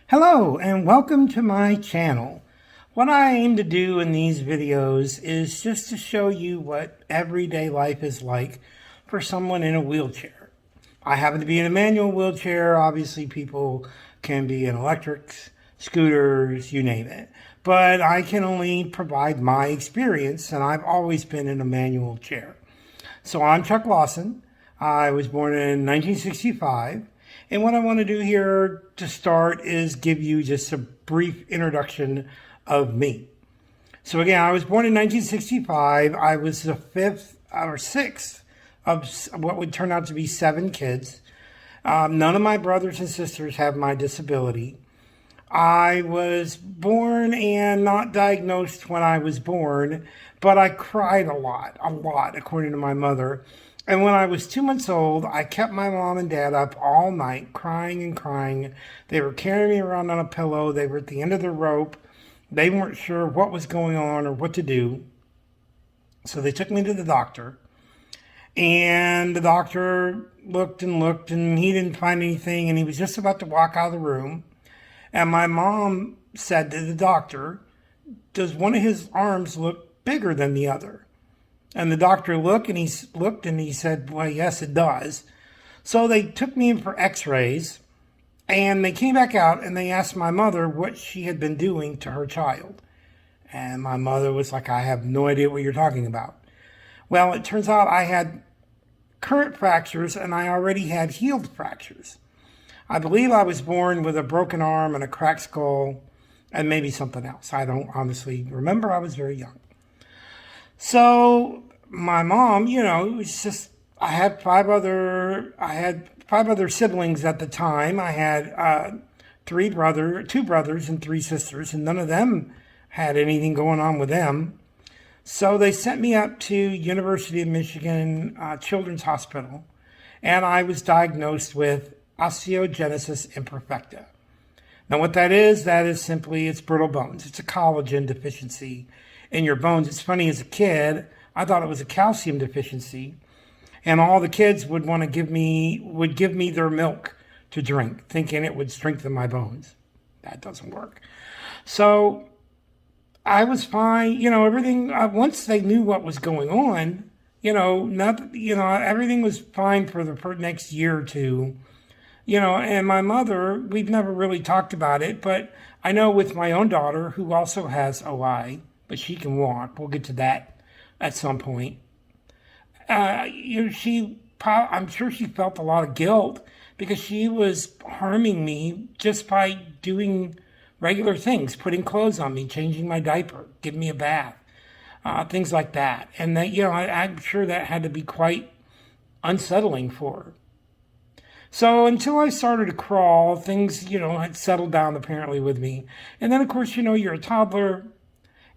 Hello and welcome to my channel. What I aim to do in these videos is just to show you what everyday life is like for someone in a wheelchair. I happen to be in a manual wheelchair. Obviously people can be in electrics, scooters, you name it. But I can only provide my experience, and I've always been in a manual chair. So I'm Chuck Lawson. I was born in 1965. And what I want to do here to start is give you just a brief introduction of me. So again, I was born in 1965. I was the fifth or sixth of what would turn out to be 7 kids. None of my brothers and sisters have my disability. I was born and not diagnosed when I was born, but I cried a lot, according to my mother. And when I was 2 months old, I kept my mom and dad up all night, crying and crying. They were carrying me around on a pillow. They were at the end of the rope. They weren't sure what was going on or what to do. So they took me to the doctor. And the doctor looked and looked, and he didn't find anything. And he was just about to walk out of the room. And my mom said to the doctor, "Does one of his arms look bigger than the other?" And the doctor looked and he said, "Well, yes, it does." So they took me in for x-rays, and they came back out and they asked my mother what she had been doing to her child. And my mother was like, "I have no idea what you're talking about." Well, it turns out I had current fractures and I already had healed fractures. I believe I was born with a broken arm and a cracked skull and maybe something else. I don't honestly remember. I was very young. So my mom, it was just, I had five other siblings at the time. I had two brothers and 3 sisters, and none of them had anything going on with them. So they sent me up to University of Michigan Children's Hospital, and I was diagnosed with Osteogenesis Imperfecta. Now what that is simply, it's brittle bones. It's a collagen deficiency in your bones. It's funny, as a kid, I thought it was a calcium deficiency, and all the kids would give me their milk to drink, thinking it would strengthen my bones. That doesn't work. So I was fine, everything, once they knew what was going on, everything was fine for the next year or two. And my mother, we've never really talked about it, but I know with my own daughter, who also has OI, but she can walk. We'll get to that at some point. I'm sure she felt a lot of guilt because she was harming me just by doing regular things, putting clothes on me, changing my diaper, giving me a bath, things like that. And that, I'm sure that had to be quite unsettling for her. So until I started to crawl, things, had settled down apparently with me. And then, of course, you're a toddler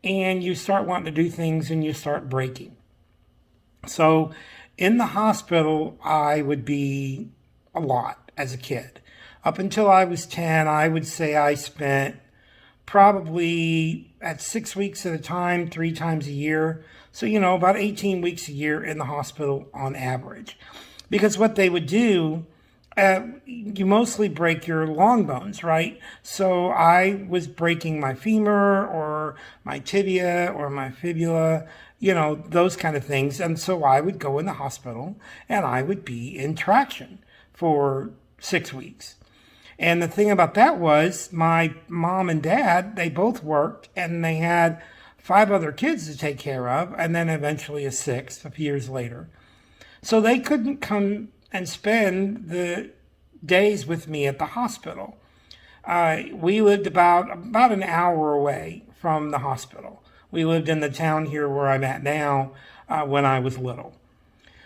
and you start wanting to do things and you start breaking. So in the hospital, I would be a lot as a kid. Up until I was 10, I would say I spent probably at 6 weeks at a time, 3 times a year. So, about 18 weeks a year in the hospital on average. Because what they would do, you mostly break your long bones, right? So I was breaking my femur or my tibia or my fibula, those kind of things. And so I would go in the hospital and I would be in traction for 6 weeks. And the thing about that was my mom and dad, they both worked and they had 5 other kids to take care of, and then eventually a 6th a few years later. So they couldn't come and spend the days with me at the hospital. We lived about an hour away from the hospital. We lived in the town here where I'm at now when I was little.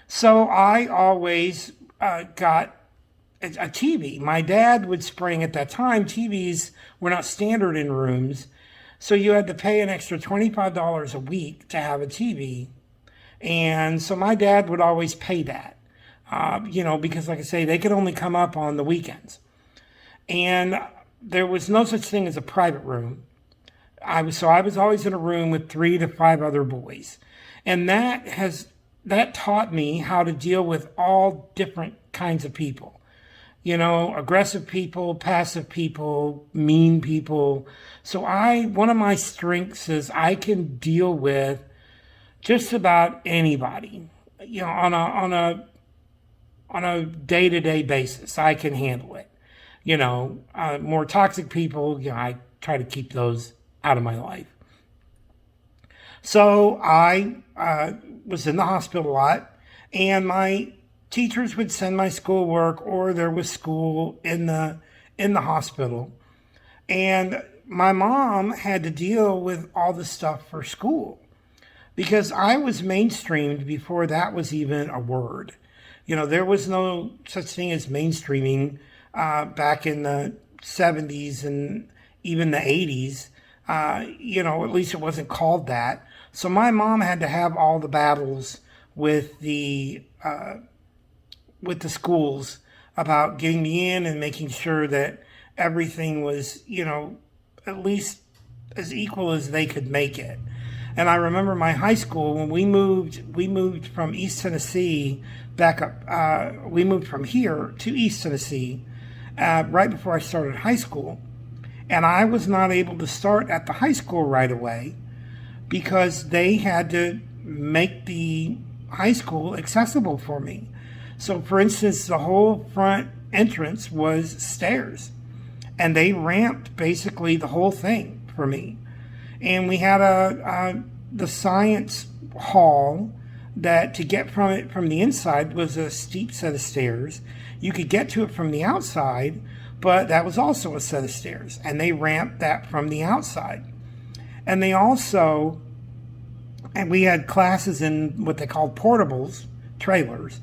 So I always got a TV. My dad would spring, at that time, TVs were not standard in rooms, so you had to pay an extra $25 a week to have a TV. And so my dad would always pay that. Because like I say, they could only come up on the weekends. And there was no such thing as a private room. I was always in a room with 3 to 5 other boys. And that taught me how to deal with all different kinds of people. aggressive people, passive people, mean people. So one of my strengths is I can deal with just about anybody, on a day-to-day basis. I can handle it. More toxic people, I try to keep those out of my life. So I was in the hospital a lot, and my teachers would send my schoolwork, or there was school in the hospital, and my mom had to deal with all the stuff for school because I was mainstreamed before that was even a word. There was no such thing as mainstreaming back in the 70s and even the 80s. At least it wasn't called that. So my mom had to have all the battles with the schools about getting me in and making sure that everything was, at least as equal as they could make it. And I remember my high school, when we moved from East Tennessee back up, we moved from here to East Tennessee right before I started high school. And I was not able to start at the high school right away because they had to make the high school accessible for me. So for instance, the whole front entrance was stairs, and they ramped basically the whole thing for me. And we had the science hall that to get from it from the inside was a steep set of stairs. You could get to it from the outside, but that was also a set of stairs, and they ramped that from the outside. And we had classes in what they called portables, trailers.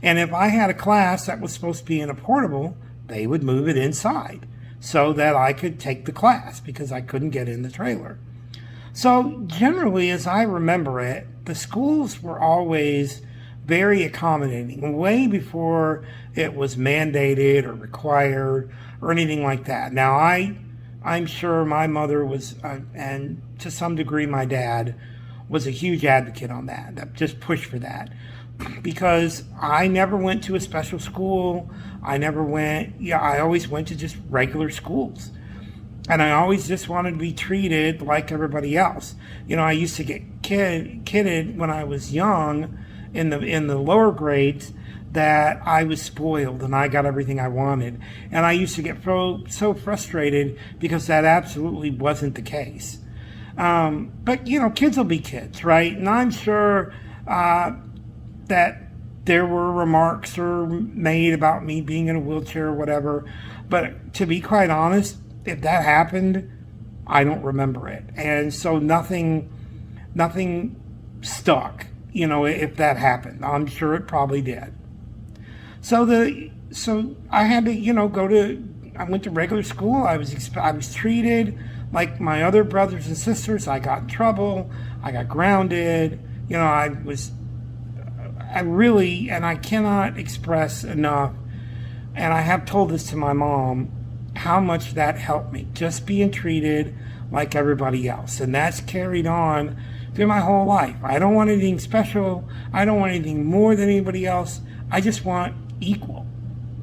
And if I had a class that was supposed to be in a portable, they would move it inside so that I could take the class because I couldn't get in the trailer. So generally, as I remember it, the schools were always very accommodating, way before it was mandated or required or anything like that. Now, I'm sure my mother was, and to some degree my dad, was a huge advocate on that just pushed for that. Because I never went to a special school. I always went to just regular schools. And I always just wanted to be treated like everybody else. I used to get kidded when I was young in the lower grades that I was spoiled and I got everything I wanted. And I used to get so frustrated because that absolutely wasn't the case. But kids will be kids, right? And I'm sure that there were remarks made about me being in a wheelchair or whatever. But to be quite honest, if that happened, I don't remember it. And so nothing stuck, if that happened. I'm sure it probably did. So I had to, I went to regular school. I was treated like my other brothers and sisters. I got in trouble. I got grounded. I really, and I cannot express enough, and I have told this to my mom, how much that helped me, just being treated like everybody else. And that's carried on through my whole life. I don't want anything special. I don't want anything more than anybody else. I just want equal,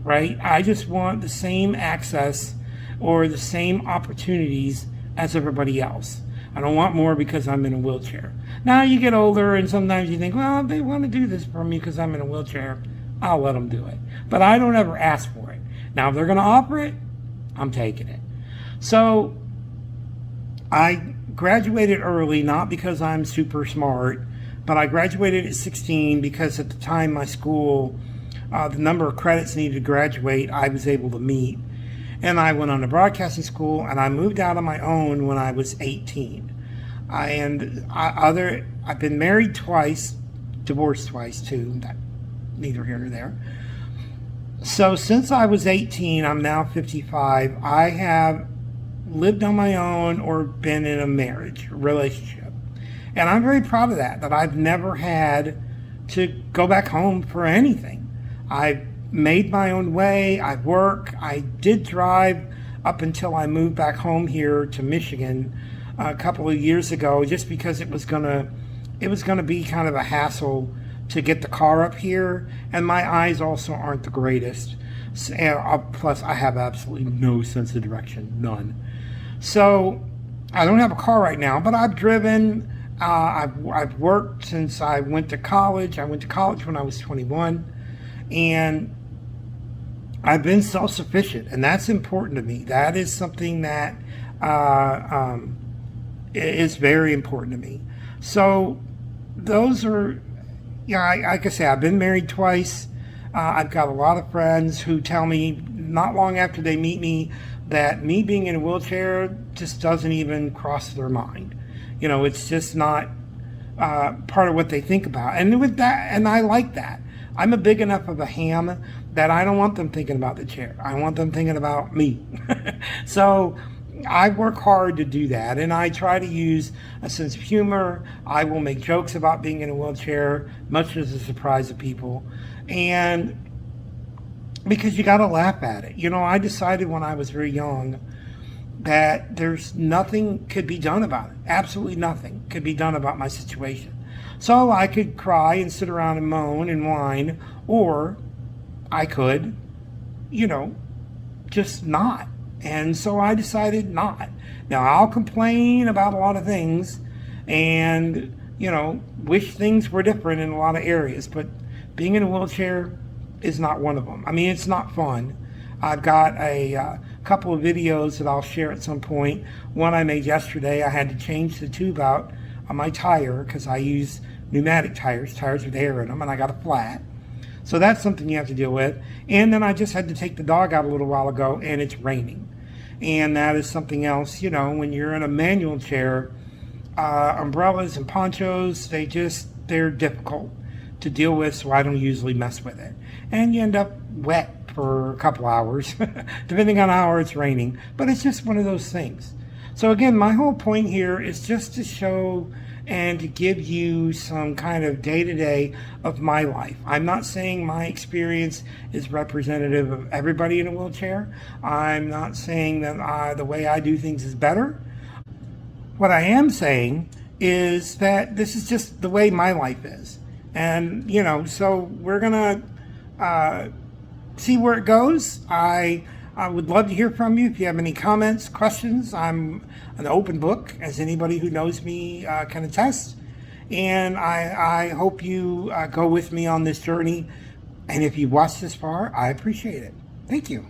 right? I just want the same access or the same opportunities as everybody else. I don't want more because I'm in a wheelchair. Now you get older and sometimes you think, well, they want to do this for me because I'm in a wheelchair. I'll let them do it. But I don't ever ask for it. Now, if they're going to offer it, I'm taking it. So I graduated early, not because I'm super smart, but I graduated at 16 because at the time my school, the number of credits needed to graduate, I was able to meet. And I went on to broadcasting school, and I moved out on my own when I was 18. I've been married twice, divorced twice too, neither here nor there. So since I was 18, I'm now 55, I have lived on my own or been in a relationship. And I'm very proud of that I've never had to go back home for anything. I've made my own way. I work. I did drive up until I moved back home here to Michigan a couple of years ago, just because it was gonna be kind of a hassle to get the car up here, and my eyes also aren't the greatest. Plus, I have absolutely no sense of direction, none. So I don't have a car right now, but I've driven. I've worked since I went to college. I went to college when I was 21, and I've been self-sufficient, and that's important to me. That is something that is very important to me. So those are, like I say, I've been married twice. I've got a lot of friends who tell me not long after they meet me that me being in a wheelchair just doesn't even cross their mind. It's just not part of what they think about. And with that, and I like that. I'm a big enough of a ham that I don't want them thinking about the chair. I want them thinking about me. So I work hard to do that, and I try to use a sense of humor. I will make jokes about being in a wheelchair, much as a surprise to people. And because you got to laugh at it. I decided when I was very young that there's nothing could be done about it. Absolutely nothing could be done about my situation. So I could cry and sit around and moan and whine, or I could, just not. And so I decided not. Now, I'll complain about a lot of things and, wish things were different in a lot of areas, but being in a wheelchair is not one of them. I mean, it's not fun. I've got a couple of videos that I'll share at some point. One I made yesterday, I had to change the tube out on my tire because I use pneumatic tires with air in them, and I got a flat. So that's something you have to deal with. And then I just had to take the dog out a little while ago, and it's raining. And that is something else, when you're in a manual chair, umbrellas and ponchos, they're difficult to deal with, so I don't usually mess with it. And you end up wet for a couple hours, depending on how hard it's raining. But it's just one of those things. So again, my whole point here is just to show and to give you some kind of day-to-day of my life. I'm not saying my experience is representative of everybody in a wheelchair. I'm not saying that the way I do things is better. What I am saying is that this is just the way my life is. And, so we're going to see where it goes. I would love to hear from you if you have any comments, questions. I'm an open book, as anybody who knows me can attest. And I hope you go with me on this journey. And if you've watched this far, I appreciate it. Thank you.